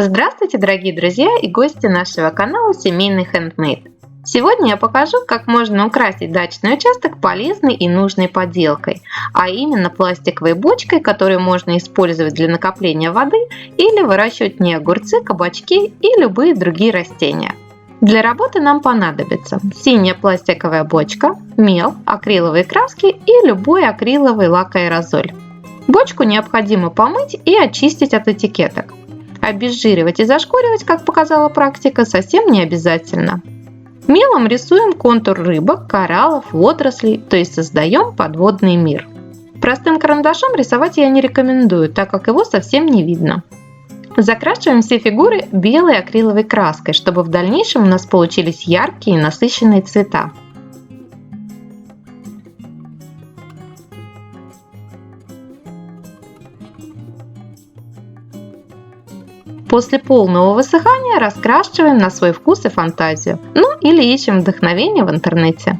Здравствуйте, дорогие друзья и гости нашего канала Семейный Handmade. Сегодня я покажу, как можно украсить дачный участок полезной и нужной поделкой, а именно пластиковой бочкой, которую можно использовать для накопления воды или выращивать в ней огурцы, кабачки и любые другие растения. Для работы нам понадобится синяя пластиковая бочка, мел, акриловые краски и любой акриловый лак-аэрозоль. Бочку необходимо помыть и очистить от этикеток. Обезжиривать и зашкуривать, как показала практика, совсем не обязательно. Мелом рисуем контур рыбок, кораллов, водорослей, то есть создаем подводный мир. Простым карандашом рисовать я не рекомендую, так как его совсем не видно. Закрашиваем все фигуры белой акриловой краской, чтобы в дальнейшем у нас получились яркие и насыщенные цвета. После полного высыхания раскрашиваем на свой вкус и фантазию, или ищем вдохновение в интернете.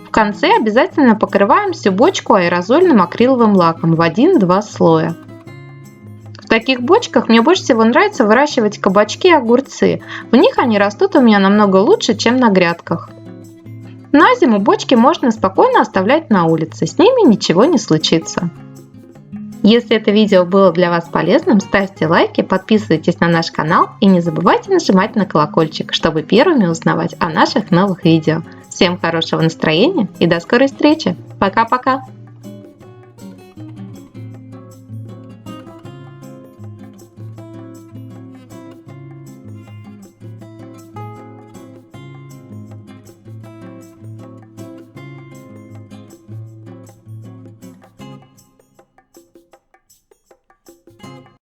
В конце обязательно покрываем всю бочку аэрозольным акриловым лаком в 1-2 слоя. В таких бочках мне больше всего нравится выращивать кабачки и огурцы. В них они растут у меня намного лучше, чем на грядках. На зиму бочки можно спокойно оставлять на улице, с ними ничего не случится. Если это видео было для вас полезным, ставьте лайки, подписывайтесь на наш канал и не забывайте нажимать на колокольчик, чтобы первыми узнавать о наших новых видео. Всем хорошего настроения и до скорой встречи. Пока-пока!